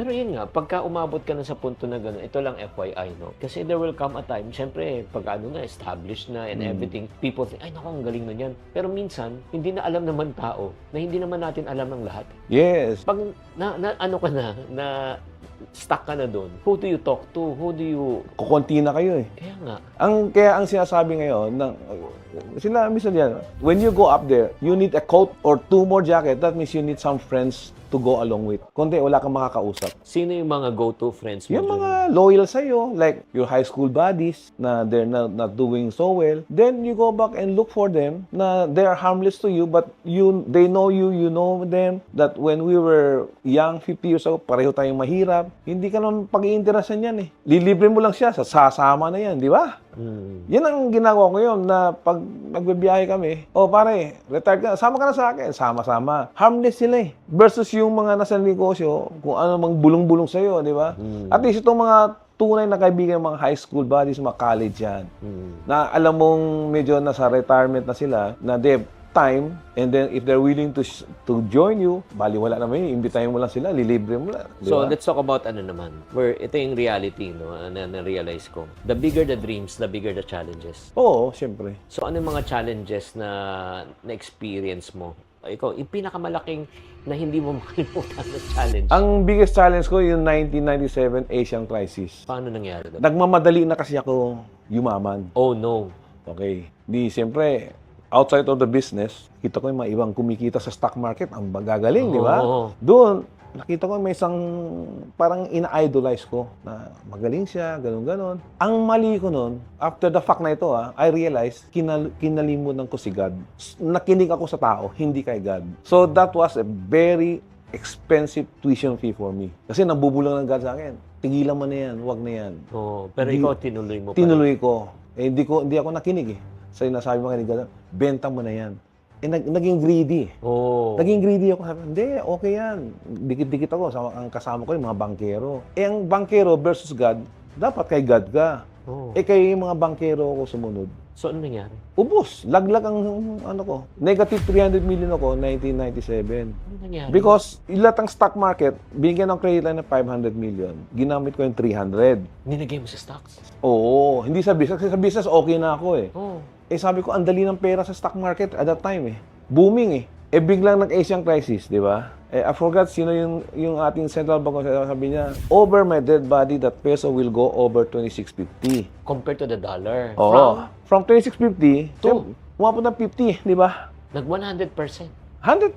Pero yun nga, pagka umabot ka na sa punto na gano'n, ito lang FYI, no? Kasi there will come a time, syempre, pag ano na, established na and everything, people think, ay naku, ang galing na yan. Pero minsan, hindi na alam naman tao na hindi naman natin alam ng lahat. Yes. Pag ano ka na stuck ka na doon, who do you talk to? Who do you... Kukunti na kayo eh. Kaya nga. Kaya ang sinasabi ngayon, sila minsan yan, when you go up there, you need a coat or 2 more jacket. That means you need some friends to go along with. Kundi wala kang makakausap. Sino yung mga go-to friends mo? Yung mga loyal sa'yo, like your high school buddies, na they're not doing so well, then you go back and look for them, na they are harmless to you, but they know you, you know them, that when we were young, 50 years ago, pareho tayong mahirap, hindi ka naman pag-iinterasan yan eh. Lilibre mo lang siya, sasama na yan, di ba? Yan ang ginagawa ko yun, na pag nagbibiyahe kami, oh pare, retired ka, sama ka na sa akin, sama-sama. Harmless sila eh. Versus yung mga nasa negosyo, kung ano mang bulong-bulong sa'yo, di ba? At least itong mga tunay na kaibigan, mga high school buddies, mga college yan, na alam mong medyo nasa retirement na sila, na they have time, and then if they're willing to join you, baliwala naman yun, imbitahin mo lang sila, lilibre mo lang. So, let's talk about ano naman, where ito yung reality, no, na-realize ko. The bigger the dreams, the bigger the challenges. Oo, siyempre. So, ano yung mga challenges na experience mo? Ikaw, yung pinakamalaking na hindi mo makalimutan na challenge. Ang biggest challenge ko yung 1997 Asian crisis. Paano nangyari doon? Nagmamadali na kasi ako yumaman. Oh, no. Okay. Siyempre, outside of the business, kita ko yung mga ibang kumikita sa stock market. Ang gagaling, di ba? Doon, nakita ko may isang parang ina-idolize ko na magaling siya, ganun-ganon. Ang mali ko noon, after the fact na ito, I realized, kinalimutan ko si God. Nakinig ako sa tao, hindi kay God. So that was a very expensive tuition fee for me. Kasi nabubulang ng God sa akin. Tigilan mo na yan, wag na yan. Oh, pero ikaw tinuloy mo pa. Tinuloy ko. Hindi ako nakinig eh. So nasabi mo kanina, benta mo na yan. Naging greedy. Oh. Naging greedy ako. Sabi, hindi, okay yan. Dikit-dikit ako. Ang kasama ko yung mga bankero. Ang bankero versus God, dapat kay God ka. Oh. Kay mga bankero ako sumunod. So, ano nangyari? Ubus. Laglag ang ano ko. Negative 300 million ako, 1997. Ano nangyari? Because ilat ang stock market, binigyan ng credit line ng 500 million. Ginamit ko yung 300. Ninagay mo sa stocks? Oo. Hindi sa business. Kasi sa business, okay na ako eh. Oh. Sabi ko, ang dali ng pera sa stock market at that time eh. Booming eh. Biglang nag-Asian crisis, di ba? I forgot sino yung ating central bank. Sabi niya, over my dead body, that peso will go over 26.50. Compared to the dollar. Oo. From 26.50 to umabot ng 50, di ba? Nag 100%. 100%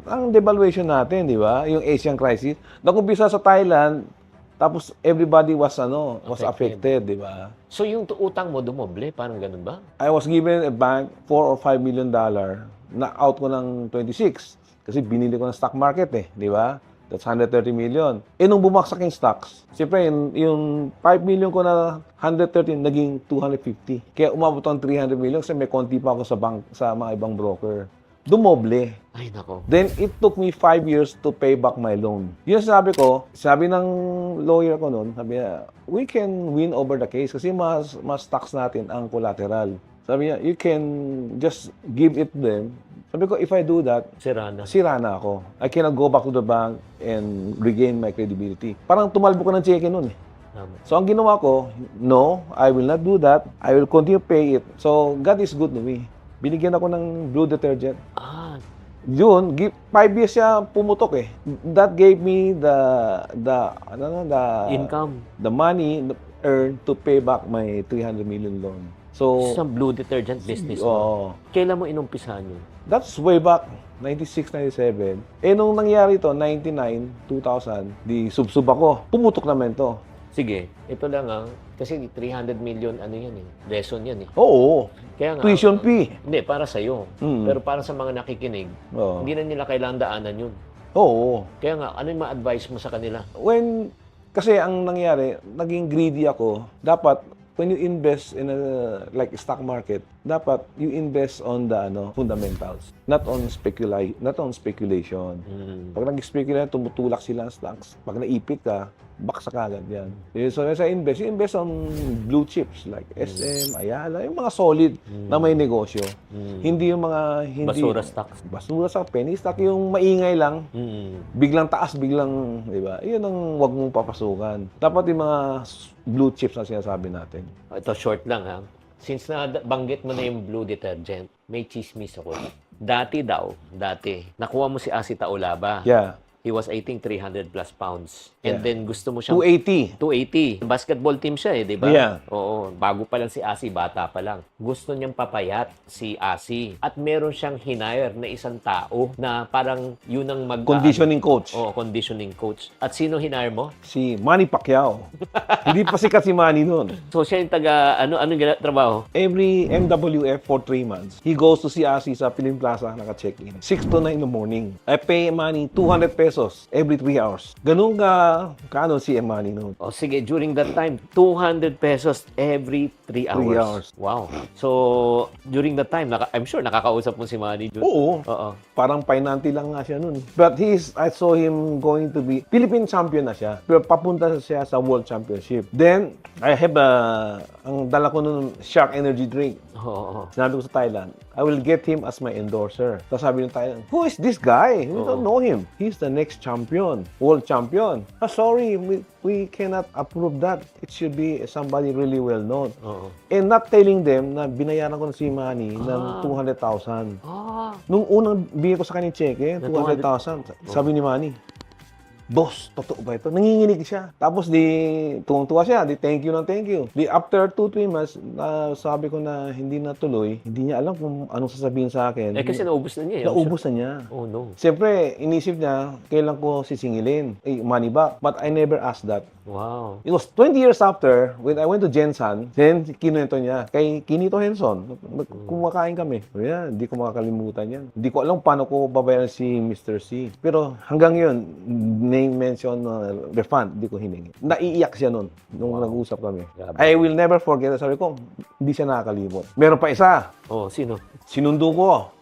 ang devaluation natin, di ba? Yung Asian crisis. Nakumpisa sa Thailand, tapos everybody was affected, di ba? So, yung utang mo dumoble, parang ganun ba? I was given a bank $4 or $5 million na out ko ng 26 kasi binili ko ng stock market eh, di ba? That's 130 million. Nung bumagsak yung stocks, siyempre yung 5 million ko na 130 naging 250. Kaya umabot ng 300 million kasi may konti pa ako sa bank sa mga ibang broker. Dumoble. Ay, nako. Then, it took me 5 years to pay back my loan. Yun sabi ng lawyer ko noon, sabi niya, we can win over the case kasi mas tax natin ang collateral. Sabi niya, you can just give it to them. Sabi ko, if I do that, sira na ako. I cannot go back to the bank and regain my credibility. Parang tumalbo ko ng cheque noon eh. So, ang ginawa ko, no, I will not do that. I will continue pay it. So, God is good to me. Binigyan ako ng blue detergent. Yun, 5 years siya pumutok eh. That gave me the income, the money earned to pay back my 300 million loan. So, sa blue detergent business mo. Kailan mo inumpisahan yun? That's way back 96, 97. Nung nangyari to, 99, 2000, di subsub ako. Pumutok naman to. Sige, ito lang kasi 300 million ano yan eh. Lesson yan eh. Oo. Kaya nga, tuition fee. Hindi, para sa'yo. Pero para sa mga nakikinig, hindi na nila kailangan daanan yun. Oo. Kaya nga, ano yung ma-advise mo sa kanila? Kasi ang nangyari, naging greedy ako. Dapat, when you invest in like stock market, dapat you invest on the fundamentals, not on speculation. Pag nag-speculate, tumutulak sila ang stocks. Pag naipit ka, baksa ka agad yan. So, sa invest, you invest on blue chips like SM, Ayala, yung mga solid na may negosyo. Hindi yung mga Basura stocks. Basura stock, penny stock, yung maingay lang. Biglang taas, biglang, di ba? Yun ang wag mong papasukan. Dapat yung mga blue chips na sinasabi natin. Ito, short lang ha. Since nabanggit mo na yung blue detergent, may chismis ako. Dati, nakuha mo si Asi Taulaba. Yeah. He was, I think, 300 plus pounds. And then gusto mo siyang... 280. 280. Basketball team siya di ba? Yeah. Oo. Bago pa lang si Asi, bata pa lang. Gusto niyang papayat si Asi. At meron siyang hinire na isang tao na parang yun ang Conditioning coach. Oo, conditioning coach. At sino hinire mo? Si Manny Pacquiao. Hindi pa sikat si Manny noon. So siya yung anong trabaho? Every MWF for 3 months, he goes to see Asi sa Pilim Plaza, naka-check-in. 6 to 9 in the morning. I pay Manny 200 pesos every 3 hours. Ganun kaano si Manny noon. O sige, during that time, 200 pesos every 3 hours. 3 hours. Wow. So, during that time, I'm sure nakakausap mo si Manny. Oo. Oo. Parang painanti lang nga siya noon. But I saw him going to be Philippine champion na siya. Pero papunta siya sa World Championship. Then, I have ang dala ko noon, Shark Energy Drink. Oo. Sinabi ko sa Thailand, I will get him as my endorser. Tapos sabi ng Thailand, who is this guy? We don't know him. He's the next champion, world champion. Sorry, we cannot approve that. It should be somebody really well known. And not telling them na binayaran ko na si Manny ng 200,000. Nung unang bigay ko sa kanya check, 200,000. Sabi ni Manny, boss, totoo ba ito? Nanginginig siya. Tapos tuwang-tuwa siya. Thank you. After 2-3 months, sabi ko na hindi natuloy. Hindi niya alam kung anong sasabihin sa akin. Kasi naubos na niya. Naubos na niya. Oh no. Siyempre, inisip niya, kailan ko sisingilin? Money back. But I never asked that. Wow. It was 20 years after, when I went to Jensen, then kinuwento niya, kay Kinito Henson, kumakain kami. Yeah, hindi ko makakalimutan yan. Hindi ko alam paano ko babayaran si Mr. C. Pero hanggang yun, name mention refund, hindi ko hiningi. Naiiyak siya nun, nung nag-usap kami. Grabe. I will never forget. Sabi ko, hindi siya nakakalimot. Meron pa isa. Oh, sino? Sinundo ko.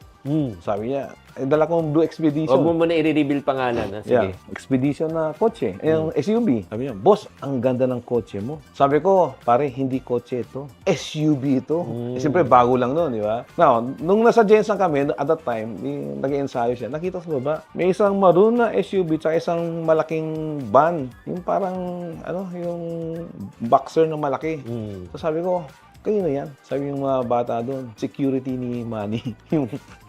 Sabi niya, dala kong Blue Expedition. Huwag mo muna i-reveal pangalan. Ha? Sige. Yeah, Expedition na kotse. Yung SUV. Sabi niya, boss, ang ganda ng kotse mo. Sabi ko, pare, hindi kotse ito. SUV ito. Siyempre, bago lang noon, di ba? Now, nung nasa Jensen kami, at that time, nag-ensayo siya, nakita ko sa baba, may isang maroon na SUV at isang malaking van. Yung parang, yung boxer na malaki. So sabi ko, kanino yan? Sabi yung mga bata doon, security ni Manny.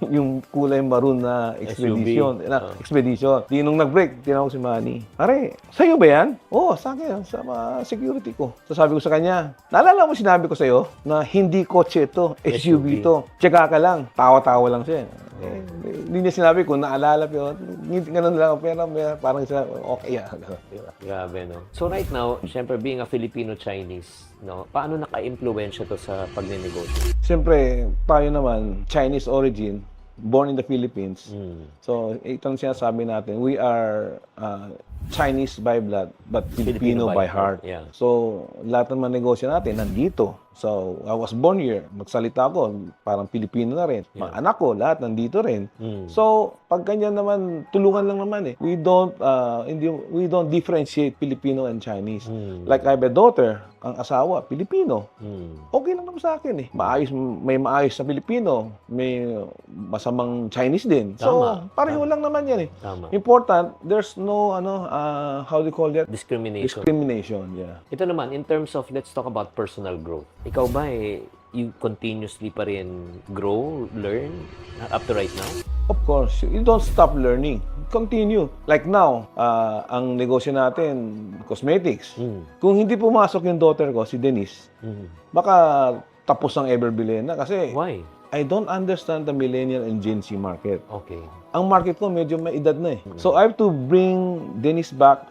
yung kulay maroon na Expedition. Expedition. Di nung nag-break, tinawag si Manny. Pare, sa'yo ba yan? Oo, sa akin. Sa mga security ko. So sabi ko sa kanya, naalala mo sinabi ko sa'yo na hindi kotse ito, SUV ito. Tsaka ka lang. Tawa-tawa lang siya. Hindi niya sinabi kung naalala pero ganun lang pero parang siya okay Grabe, no? So right now, syempre being a Filipino-Chinese, no, paano naka-impluwensya to sa pagnenegosyo? Siyempre, tayo naman, Chinese origin, born in the Philippines. So, ito ang sinasabi natin, we are Chinese by blood, but Filipino by heart. Yeah. So, lahat ng mga negosyo natin nandito. So, I was born here. Magsalita ako, parang Pilipino na rin. Mga anak ko, lahat nandito rin. So, pag ganyan naman, tulungan lang naman eh. We don't differentiate Filipino and Chinese. Like I have a daughter, ang asawa, Pilipino. Okay lang naman sa akin eh. May maayos na Pilipino, may masamang Chinese din. So, pareho lang naman yan eh. Tama. Important, there's no, how do you call that? Discrimination. Discrimination, yeah. Ito naman, in terms of, let's talk about personal growth. Ikaw ba you continuously pa rin grow, learn, up to right now? Of course, you don't stop learning. Continue. Like now, ang negosyo natin, cosmetics. Kung hindi pumasok yung daughter ko, si Denise, baka tapos ang Everbilena kasi Why? I don't understand the millennial and Gen Z market. Okay. Ang market ko medyo may edad na eh. So I have to bring Denise back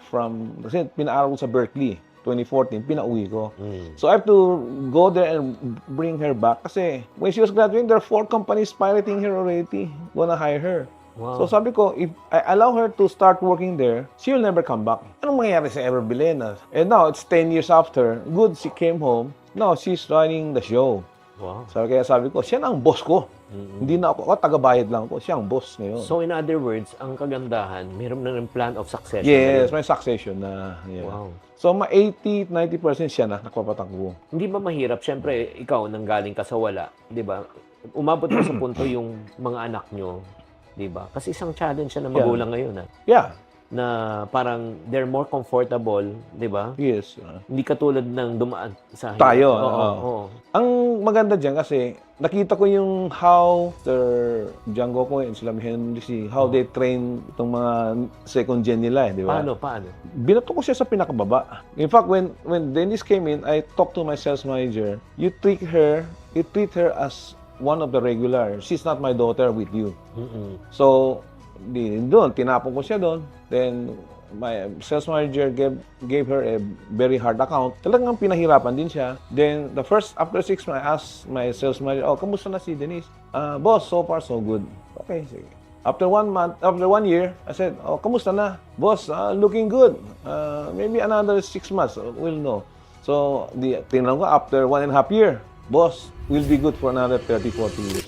kasi pinaaral ko sa Berkeley. 2014, pinauwi ko. So I have to go there and bring her back kasi when she was graduating, there are 4 companies pirating her already. Gonna hire her. Wow. So sabi ko, if I allow her to start working there, she will never come back. Anong mangyayari sa Everbilena? And now, it's 10 years after. Good, she came home. Now, she's running the show. Wow. Sabi ko, siya na ang boss ko. Mm-mm. Hindi na ako taga-bayad lang ako. Siya ang boss ngayon. So in other words, ang kagandahan, meron na ng plan of succession. yes, may succession na. Yeah. Wow. So, 80-90% siya na nagpapatakbo. Hindi ba mahirap? Siyempre, ikaw nang galing ka sa wala, 'di ba? Umabot mo sa punto yung mga anak nyo, 'di ba? Kasi isang challenge siya na magulang ngayon, Yeah. na parang they're more comfortable, 'di ba? Yes. Hindi katulad ng dumaan sa Tayo, Oo, oo. oo. Ang maganda diyan kasi nakita ko yung how Django ko and sila Henry C, how they train itong mga second gen nila, di ba? Paano? Binato ko siya sa pinakababa. In fact, when Dennis came in, I talked to my sales manager. You treat her as one of the regular. She's not my daughter with you. Mm-mm. So, doon, tinapon ko siya doon. Then, my sales manager gave her a very hard account. Talagang pinahirapan din siya. Then, after 6 months, I asked my sales manager, kamusta na si Denise? Boss, so far, so good. Okay, sige. After 1 year, I said, kamusta na? Boss, looking good. Maybe another 6 months, we'll know. So, tinanong ko, after 1.5 year, boss, will be good for another 30-40 years.